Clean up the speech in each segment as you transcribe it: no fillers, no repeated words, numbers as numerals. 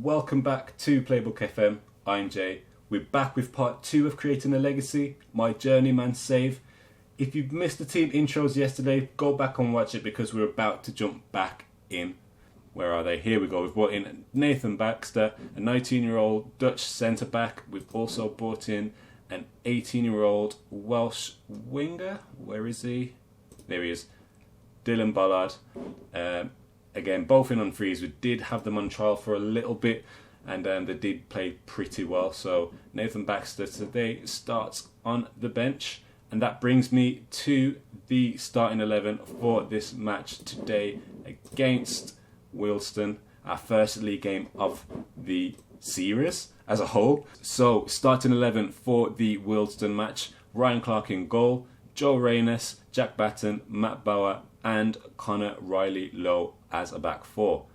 welcome back to Playbook FM. I'm Jay. We're back with part 2 of Creating a Legacy, my journeyman save. If you've missed the team intros yesterday, go back and watch it because we're about to jump back in. Where are they? Here we go. We've brought in Nathan Baxter, a 19-year-old Dutch centre-back. We've also brought in an 18-year-old Welsh winger. Where is he? There he is. Dylan Ballard. Again, both in on freeze. We did have them on trial for a little bit, and they did play pretty well. So Nathan Baxter today starts on the bench, and that brings me to the starting 11 for this match today against Wealdstone, our first league game of the series as a whole. So starting 11 for the Wealdstone match: Ryan Clark in goal, Joe Reynes, Jack Batten, Matt Bauer and Connor Riley-Lowe as a back four.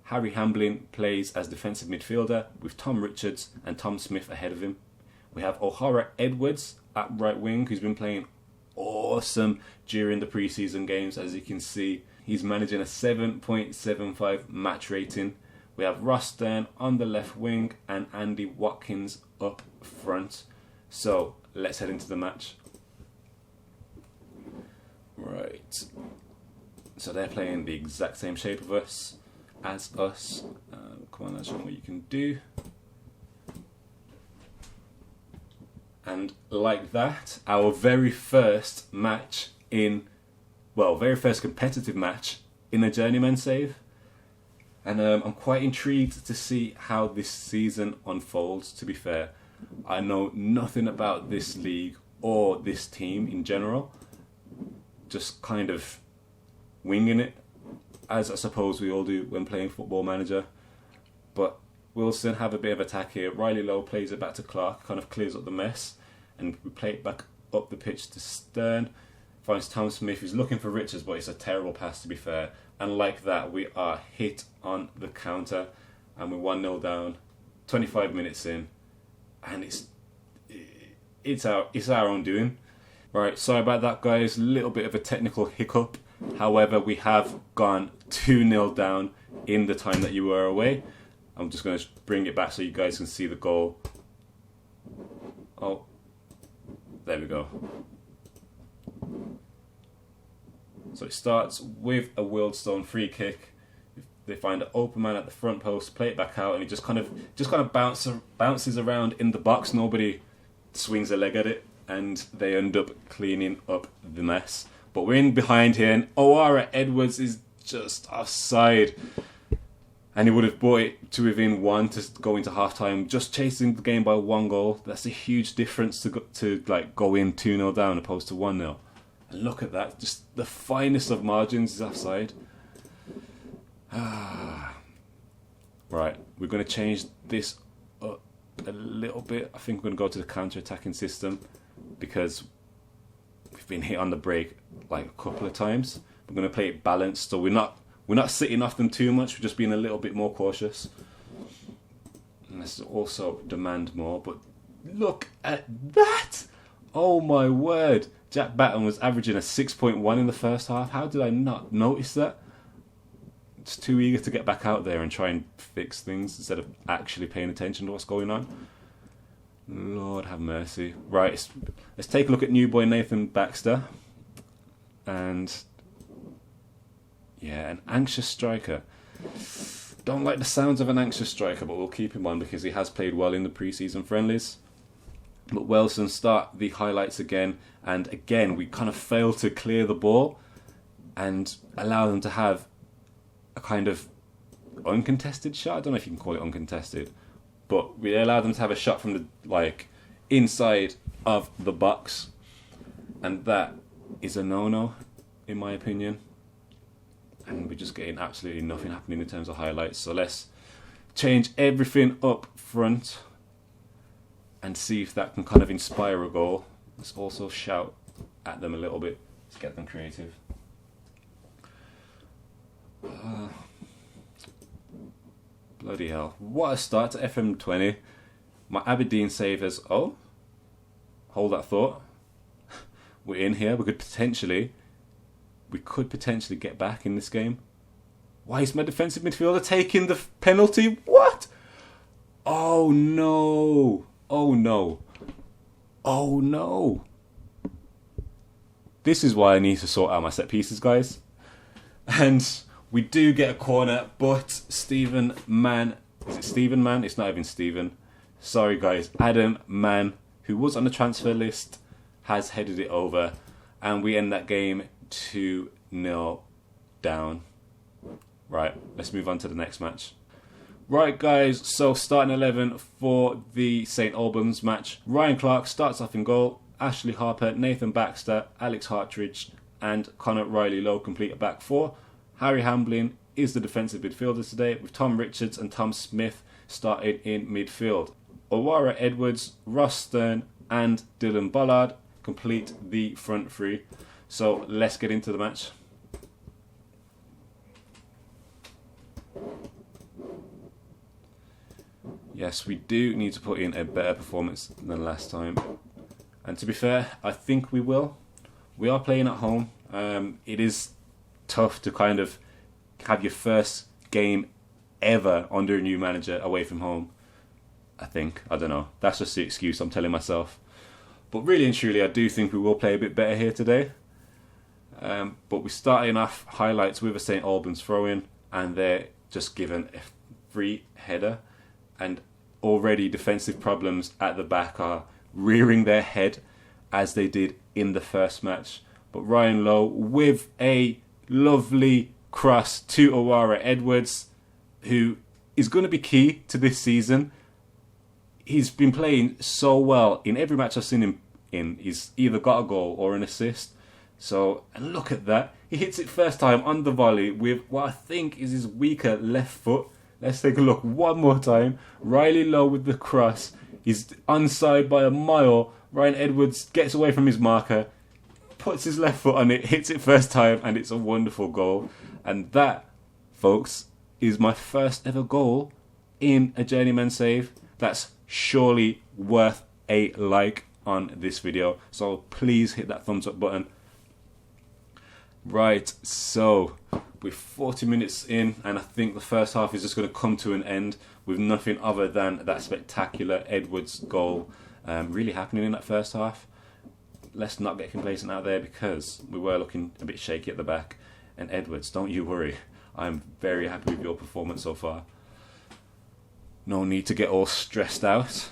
Harry Hamblin plays as defensive midfielder with Tom Richards and Tom Smith ahead of him. We have O'Hara Edwards at right wing, who's been playing awesome during the pre-season games. As you can see, he's managing a 7.75 match rating. We have Ross Stern on the left wing and Andy Watkins up front. So let's head into the match. Right. So they're playing the exact same shape of us as us. Come on, let's show them what you can do. And like that, our very first match very first competitive match in a journeyman save. And I'm quite intrigued to see how this season unfolds, to be fair. I know nothing about this league or this team in general. Just kind of winging it, as I suppose we all do when playing Football Manager. But Wealdstone have a bit of attack here. Riley-Lowe plays it back to Clark, kind of clears up the mess, and we play it back up the pitch to Stern. Finds Tom Smith, who's looking for Richards, but it's a terrible pass, to be fair. And like that, we are hit on the counter, and we're 1-0 down, 25 minutes in, and it's our own doing. Right, sorry about that, guys. A little bit of a technical hiccup. However, we have gone 2-0 down in the time that you were away. I'm just going to bring it back so you guys can see the goal. Oh, there we go. So it starts with a Wealdstone free kick. They find an open man at the front post, play it back out, and it just kind of bounces around in the box. Nobody swings a leg at it, and they end up cleaning up the mess. But we're in behind here, and O'Hara Edwards is just offside. And he would have brought it to within 1 to go into half-time, just chasing the game by 1 goal. That's a huge difference to go in 2-0 down opposed to 1-0. And look at that, just the finest of margins is offside. Right, we're going to change this up a little bit. I think we're going to go to the counter-attacking system because we've been hit on the break like a couple of times. We're going to play it balanced, so we're not sitting off them too much. We're just being a little bit more cautious. And let's also demand more. But look at that! Oh my word! Jack Batten was averaging a 6.1 in the first half. How did I not notice that? Just too eager to get back out there and try and fix things instead of actually paying attention to what's going on. Lord have mercy. Right, let's take a look at new boy Nathan Baxter. And yeah, an anxious striker. Don't like the sounds of an anxious striker, but we'll keep him on because he has played well in the pre-season friendlies. But Wealdstone start the highlights again, and again we kind of fail to clear the ball and allow them to have a kind of uncontested shot. I don't know if you can call it uncontested, but we allow them to have a shot from the inside of the box, and that is a no-no in my opinion. And we're just getting absolutely nothing happening in terms of highlights. So let's change everything up front and see if that can kind of inspire a goal. Let's also shout at them a little bit to get them creative. Bloody hell. What a start to FM20. My Aberdeen save has... Oh, hold that thought. We're in here. We could potentially get back in this game. Why is my defensive midfielder taking the penalty? What? Oh no! Oh no! Oh no! This is why I need to sort out my set pieces, guys. And we do get a corner, but Stephen Mann... Is it Stephen Mann? It's not even Stephen. Sorry, guys. Adam Mann, who was on the transfer list, has headed it over. And we end that game 2-0 down. Right, let's move on to the next match. Right, guys, so starting 11 for the St Albans match. Ryan Clark starts off in goal. Ashley Harper, Nathan Baxter, Alex Hartridge and Connor Riley-Lowe complete a back four. Harry Hamblin is the defensive midfielder today, with Tom Richards and Tom Smith starting in midfield. Owara Edwards, Ross Stern and Dylan Bollard complete the front three. So let's get into the match. Yes, we do need to put in a better performance than last time. And to be fair, I think we will. We are playing at home. It is tough to kind of have your first game ever under a new manager away from home. I think. I don't know. That's just the excuse I'm telling myself. But really and truly, I do think we will play a bit better here today. But we're starting off highlights with a St Albans throw-in, and they're just given a free header. And already defensive problems at the back are rearing their head as they did in the first match. But Ryan Lowe with a lovely cross to Owara Edwards, who is going to be key to this season. He's been playing so well in every match I've seen him in. He's either got a goal or an assist. So, and look at that. He hits it first time on the volley with what I think is his weaker left foot. Let's take a look one more time. Riley Lowe with the cross. He's onside by a mile. Ryan Edwards gets away from his marker, puts his left foot on it, hits it first time, and it's a wonderful goal. And that, folks, is my first ever goal in a journeyman save. That's surely worth a like on this video. So please hit that thumbs up button. Right, so we're 40 minutes in, and I think the first half is just going to come to an end with nothing other than that spectacular Edwards goal really happening in that first half. Let's not get complacent out there, because we were looking a bit shaky at the back. And Edwards, don't you worry, I'm very happy with your performance so far. No need to get all stressed out.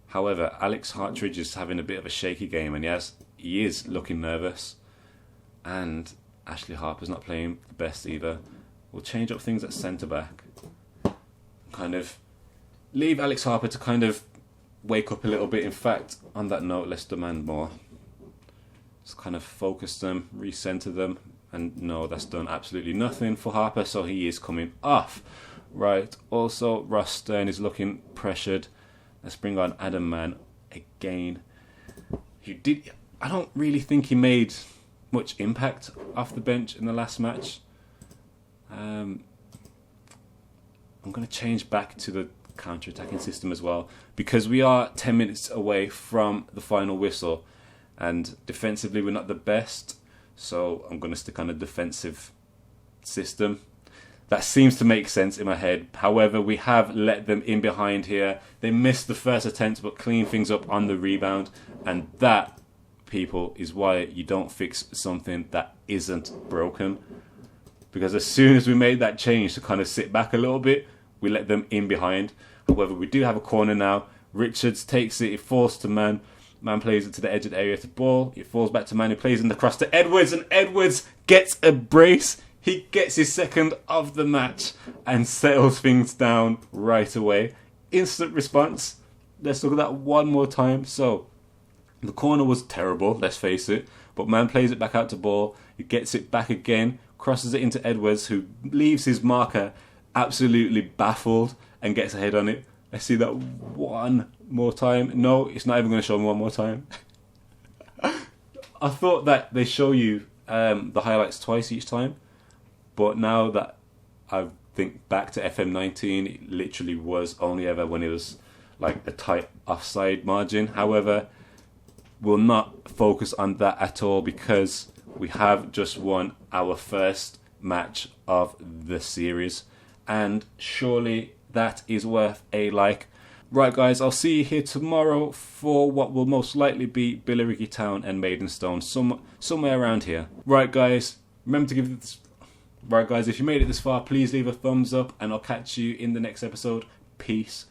However, Alex Hartridge is having a bit of a shaky game, and he is looking nervous. And Ashley Harper's not playing the best either. We'll change up things at centre-back. Kind of leave Alex Harper to kind of wake up a little bit. In fact, on that note, let's demand more. Just kind of focus them, recenter them. And no, that's done absolutely nothing for Harper, so he is coming off. Right, also Ross Stern is looking pressured. Let's bring on Adam Mann again. I don't really think he made much impact off the bench in the last match. I'm going to change back to the counter-attacking system as well, because we are 10 minutes away from the final whistle, and defensively we're not the best, so I'm going to stick on a defensive system. That seems to make sense in my head. However, we have let them in behind here. They missed the first attempt but clean things up on the rebound, and that, people, is why you don't fix something that isn't broken. Because as soon as we made that change to kind of sit back a little bit, we let them in behind. However, we do have a corner now. Richards takes it, it falls to Mann. Mann plays it to the edge of the area to ball. It falls back to Mann, who plays in the cross to Edwards, and Edwards gets a brace. He gets his second of the match and settles things down right away. Instant response. Let's look at that one more time. So, the corner was terrible, let's face it. But Mann plays it back out to ball. He gets it back again, crosses it into Edwards, who leaves his marker absolutely baffled and gets a head on it. Let's see that one more time. No, it's not even going to show me one more time. I thought that they show you the highlights twice each time. But now that I think back to FM19, it literally was only ever when it was like a tight offside margin. However, we'll not focus on that at all, because we have just won our first match of the series. And surely that is worth a like. Right guys, I'll see you here tomorrow for what will most likely be Billericay Town and Maidenstone, somewhere around here. Right guys, remember to give this... Right guys, if you made it this far, please leave a thumbs up and I'll catch you in the next episode. Peace.